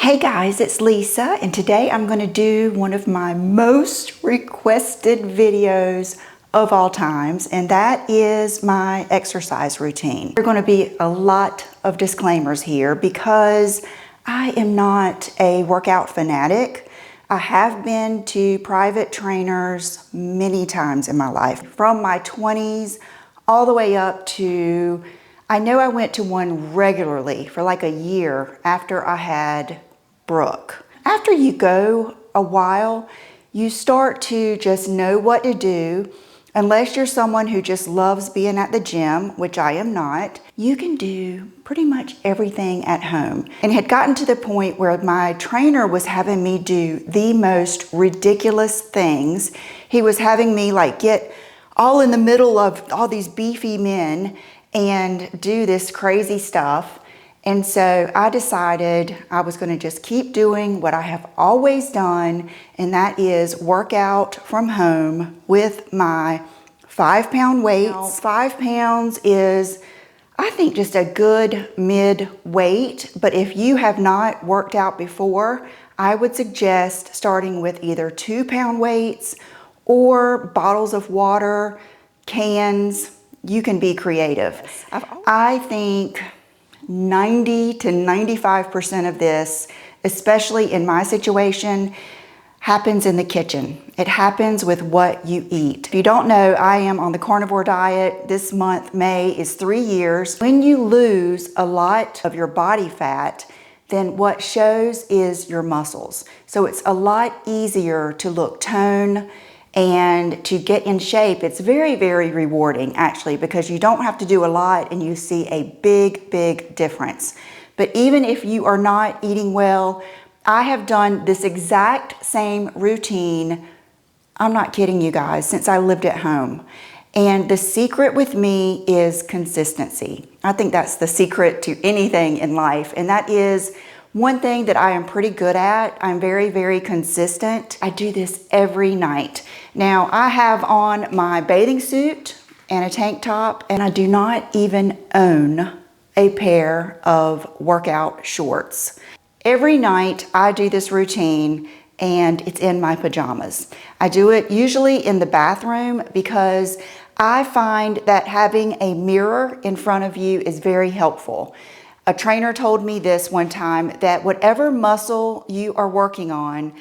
Hey guys, it's Lisa, and today I'm going to do one of my most requested videos of all times, and that is my exercise routine. There are going to be a lot of disclaimers here because I am not a workout fanatic. I have been to private trainers many times in my life, from my 20s all the way up to, I know I went to one regularly for like a year after I had Brooke. After you go a while, you start to just know what to do. Unless you're someone who just loves being at the gym, which I am not, you can do pretty much everything at home. And it had gotten to the point where my trainer was having me do the most ridiculous things. He was having me like get all in the middle of all these beefy men and do this crazy stuff. And so I decided I was going to just keep doing what I have always done, and that is work out from home with my 5-pound weights. Now, 5 pounds is, I think, just a good mid weight, but if you have not worked out before, I would suggest starting with either 2-pound weights or bottles of water, cans. You can be creative. I think 90 to 95% of this, especially in my situation, happens in the kitchen. It happens with what you eat. If you don't know, I am on the carnivore diet. This month, May, is 3 years. When you lose a lot of your body fat, then what shows is your muscles. So it's a lot easier to look toned and to get in shape. It's very, very rewarding actually, because you don't have to do a lot and you see a big, big difference. But even if you are not eating well, I have done this exact same routine, I'm not kidding you guys, since I lived at home. And the secret with me is consistency. I think that's the secret to anything in life, and that is one thing that I am pretty good at. I'm very, very consistent. I do this every night. Now, I have on my bathing suit and a tank top, and I do not even own a pair of workout shorts. Every night I do this routine, and it's in my pajamas. I do it usually in the bathroom because I find that having a mirror in front of you is very helpful. A trainer told me this one time, that whatever muscle you are working on,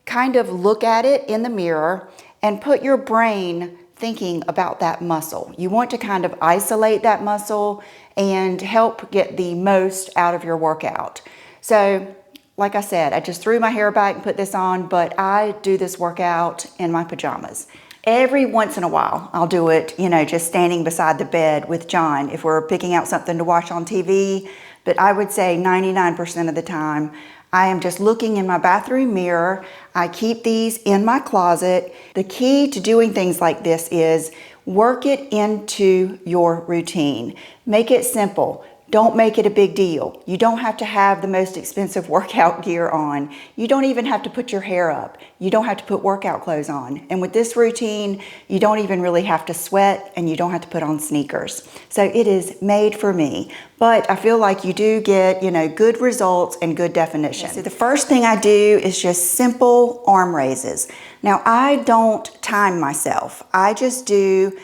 kind of look at it in the mirror and put your brain thinking about that muscle. You want to kind of isolate that muscle and help get the most out of your workout. So, like I said, I just threw my hair back and put this on, but I do this workout in my pajamas. Every once in a while, I'll do it, just standing beside the bed with John if we're picking out something to watch on TV. But I would say 99% of the time, I am just looking in my bathroom mirror. I keep these in my closet. The key to doing things like this is work it into your routine. Make it simple. Don't make it a big deal. You don't have to have the most expensive workout gear on. You don't even have to put your hair up. You don't have to put workout clothes on. And with this routine, you don't even really have to sweat, and you don't have to put on sneakers. So it is made for me. But I feel like you do get, good results and good definition. So the first thing I do is just simple arm raises. Now, I don't time myself. I just do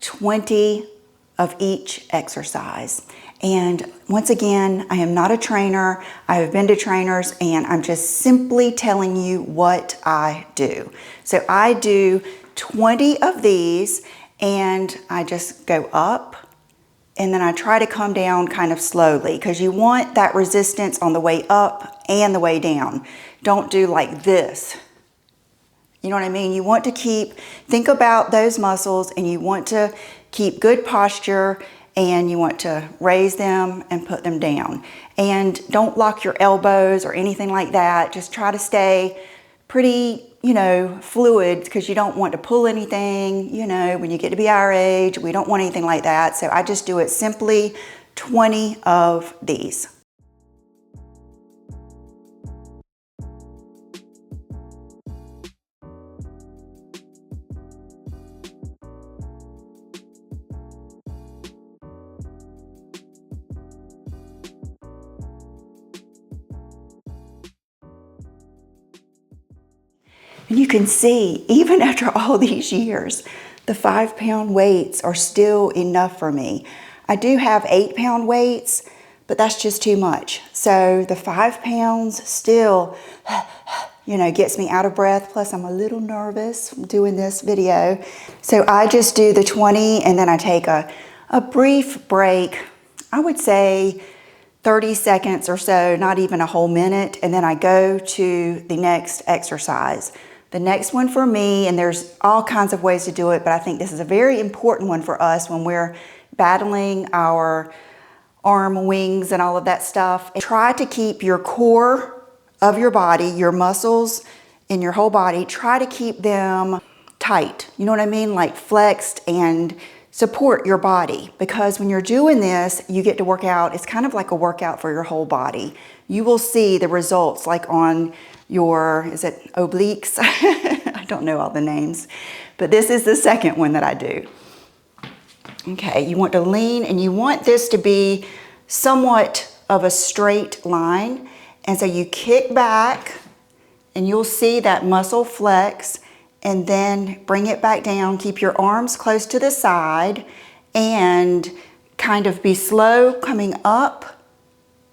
20 of each exercise. And once again, I am not a trainer. I have been to trainers, and I'm just simply telling you what I do. So I do 20 of these, and I just go up, and then I try to come down kind of slowly, because you want that resistance on the way up and the way down. Don't do like this. You know what I mean? You want to think about those muscles, and you want to keep good posture, and you want to raise them and put them down. And don't lock your elbows or anything like that. Just try to stay pretty, fluid, because you don't want to pull anything. When you get to be our age, we don't want anything like that. So I just do it simply 20 of these. And you can see, even after all these years, the 5-pound weights are still enough for me. I do have 8-pound weights, but that's just too much. So the 5 pounds still, gets me out of breath. Plus I'm a little nervous doing this video. So I just do the 20 and then I take a brief break. I would say 30 seconds or so, not even a whole minute. And then I go to the next exercise. The next one for me, and there's all kinds of ways to do it, but I think this is a very important one for us when we're battling our arm wings and all of that stuff. Try to keep your core of your body, your muscles in your whole body, try to keep them tight. You know what I mean? Like flexed, and support your body, because when you're doing this, you get to work out. It's kind of like a workout for your whole body. You will see the results like on your, is it obliques? I don't know all the names, but this is the second one that I do. Okay, you want to lean and you want this to be somewhat of a straight line. And so you kick back and you'll see that muscle flex, and then bring it back down. Keep your arms close to the side and kind of be slow coming up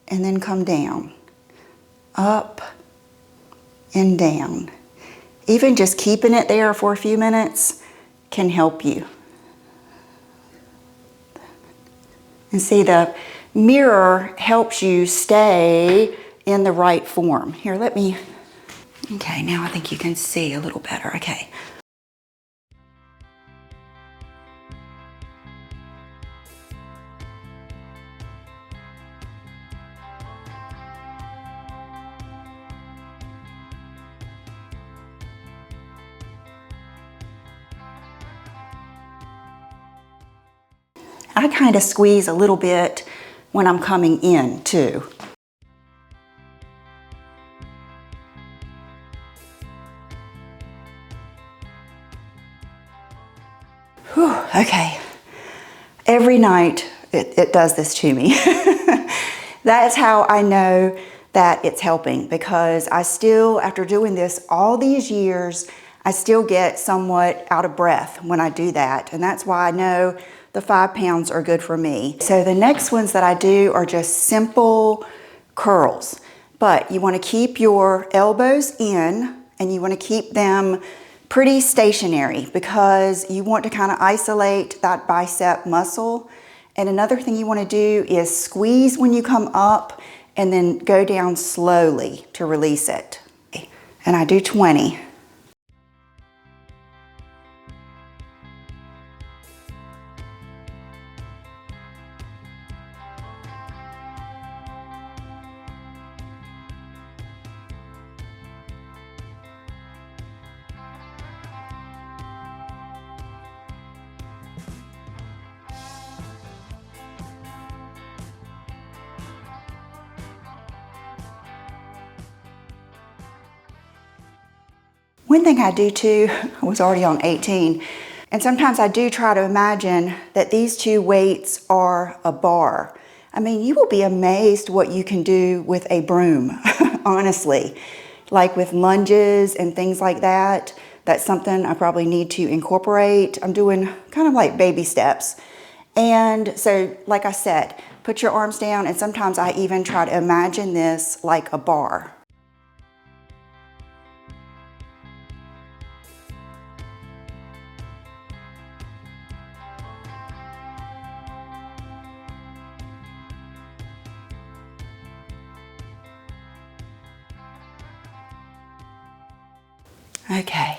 and then come down. Up and down. Even just keeping it there for a few minutes can help you. And see, the mirror helps you stay in the right form. Here, let me, okay, now I think you can see a little better, okay. I kind of squeeze a little bit when I'm coming in too. Whew, okay. Every night it does this to me. That's how I know that it's helping, because I still, after doing this all these years, I still get somewhat out of breath when I do that. And that's why I know the 5 pounds are good for me. So the next ones that I do are just simple curls. But you want to keep your elbows in and you want to keep them pretty stationary, because you want to kind of isolate that bicep muscle. And another thing you want to do is squeeze when you come up and then go down slowly to release it. And I do 20. One thing I do too, I was already on 18, and sometimes I do try to imagine that these two weights are a bar. I mean, you will be amazed what you can do with a broom, honestly. Like with lunges and things like that, that's something I probably need to incorporate. I'm doing kind of like baby steps. And so, like I said, put your arms down, and sometimes I even try to imagine this like a bar. Okay,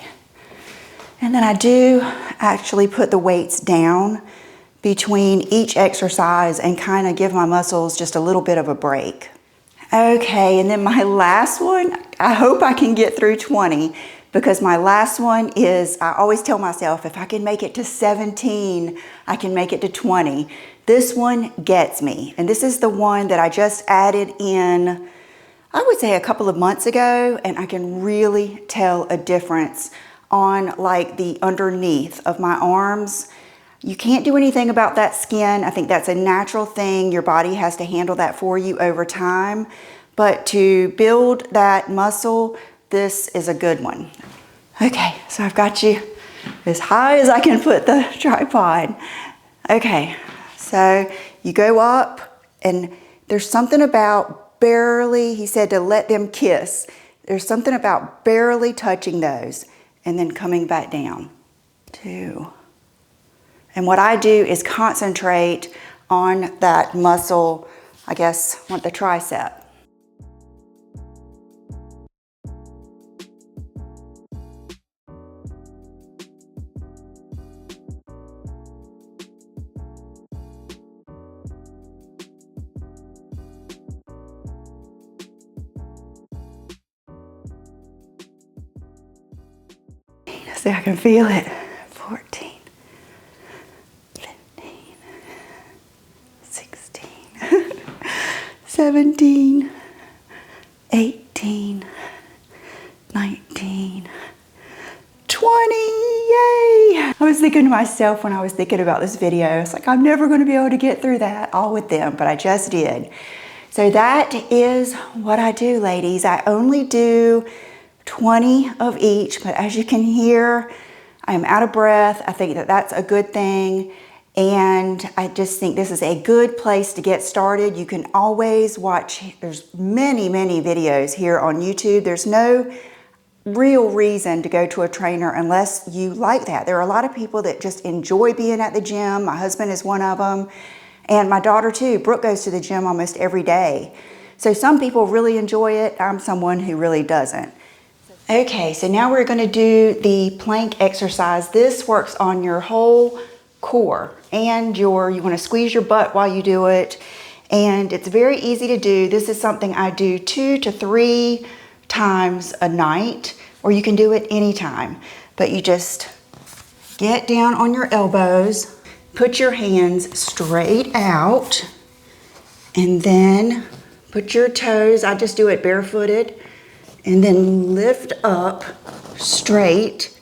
and then I do actually put the weights down between each exercise and kind of give my muscles just a little bit of a break. Okay, and then my last one, I hope I can get through 20, because my last one is, I always tell myself, if I can make it to 17, I can make it to 20. This one gets me, and this is the one that I just added in, I would say a couple of months ago, and I can really tell a difference on like the underneath of my arms. You can't do anything about that skin. I think that's a natural thing. Your body has to handle that for you over time. But to build that muscle, this is a good one. Okay, so I've got you as high as I can put the tripod. Okay, so you go up, and there's something about barely, he said to let them kiss. There's something about barely touching those and then coming back down. 2. And what I do is concentrate on that muscle, I guess, on the tricep. See, I can feel it. 14, 15, 16, 17, 18, 19, 20, yay! I was thinking to myself when I was thinking about this video, it's like, I'm never going to be able to get through that all with them, but I just did. So that is what I do, ladies. I only do 20 of each, but as you can hear, I'm out of breath. I think that that's a good thing. And I just think this is a good place to get started. You can always watch, there's many, many videos here on YouTube. There's no real reason to go to a trainer unless you like that. There are a lot of people that just enjoy being at the gym. My husband is one of them. And my daughter too. Brooke goes to the gym almost every day. So some people really enjoy it. I'm someone who really doesn't. Okay, so now we're going to do the plank exercise. This works on your whole core and you want to squeeze your butt while you do it. And it's very easy to do. This is something I do 2 to 3 times a night, or you can do it anytime. But you just get down on your elbows, put your hands straight out, and then put your toes, I just do it barefooted, and then lift up straight,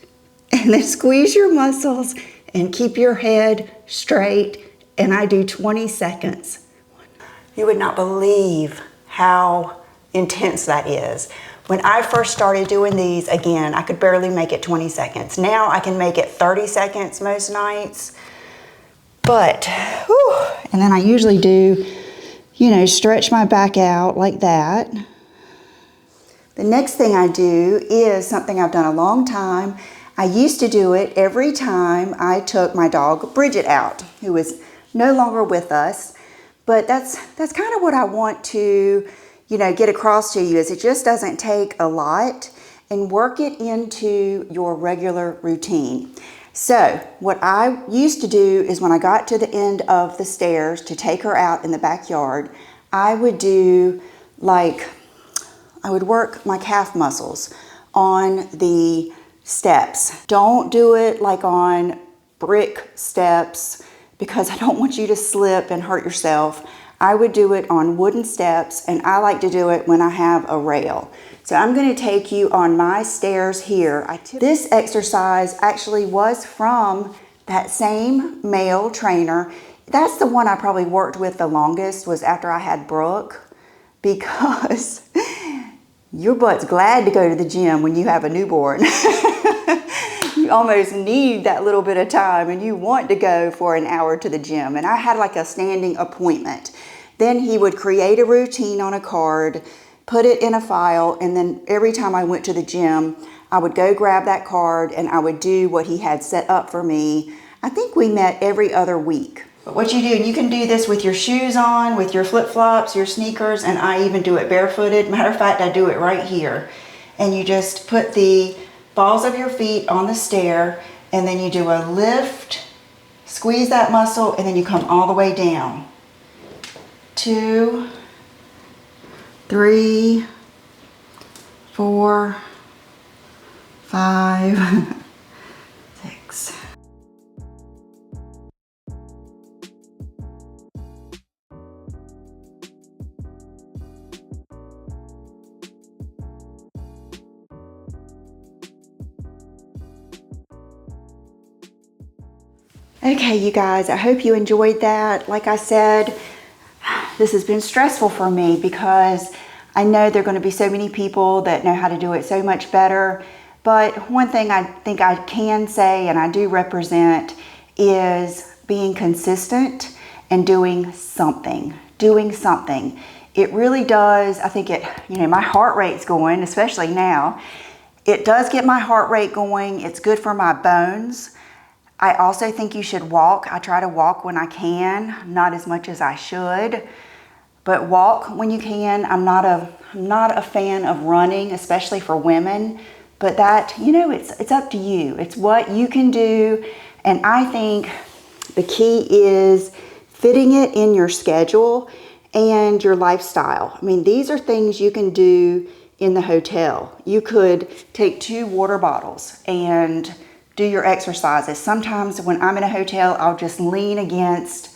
and then squeeze your muscles and keep your head straight, and I do 20 seconds. You would not believe how intense that is. When I first started doing these, again, I could barely make it 20 seconds. Now I can make it 30 seconds most nights. But, whew, and then I usually do, stretch my back out like that. The next thing I do is something I've done a long time. I used to do it every time I took my dog Bridget out, who is no longer with us. But that's kind of what I want to, get across to you, is it just doesn't take a lot, and work it into your regular routine. So what I used to do is when I got to the end of the stairs to take her out in the backyard, I would do I would work my calf muscles on the steps. Don't do it like on brick steps because I don't want you to slip and hurt yourself. I would do it on wooden steps, and I like to do it when I have a rail. So I'm going to take you on my stairs here. This exercise actually was from that same male trainer. That's the one I probably worked with the longest, was after I had Brooke, because your butt's glad to go to the gym when you have a newborn. You almost need that little bit of time, and you want to go for an hour to the gym. And I had like a standing appointment. Then he would create a routine on a card, put it in a file, and then every time I went to the gym, I would go grab that card and I would do what he had set up for me. I think we met every other week. But what you do, and you can do this with your shoes on, with your flip-flops, your sneakers, and I even do it barefooted. Matter of fact, I do it right here. And you just put the balls of your feet on the stair, and then you do a lift, squeeze that muscle, and then you come all the way down. 2, 3, 4, 5, 6. Okay, you guys, I hope you enjoyed that. Like I said, this has been stressful for me because I know there are going to be so many people that know how to do it so much better. But one thing I think I can say, and I do represent, is being consistent and doing something. It really does, I think my heart rate's going, especially now. It does get my heart rate going. It's good for my bones. I also think you should walk. I try to walk when I can, not as much as I should, but walk when you can. I'm not a fan of running, especially for women, but that, it's up to you. It's what you can do. And I think the key is fitting it in your schedule and your lifestyle. I mean, these are things you can do in the hotel. You could take 2 water bottles and do your exercises. Sometimes when I'm in a hotel, I'll just lean against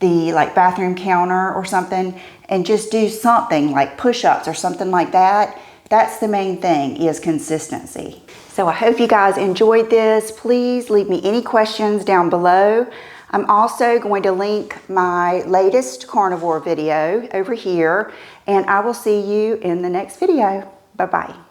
the bathroom counter or something and just do something like push-ups or something like that. That's the main thing, is consistency. So I hope you guys enjoyed this. Please leave me any questions down below. I'm also going to link my latest carnivore video over here, and I will see you in the next video. Bye-bye.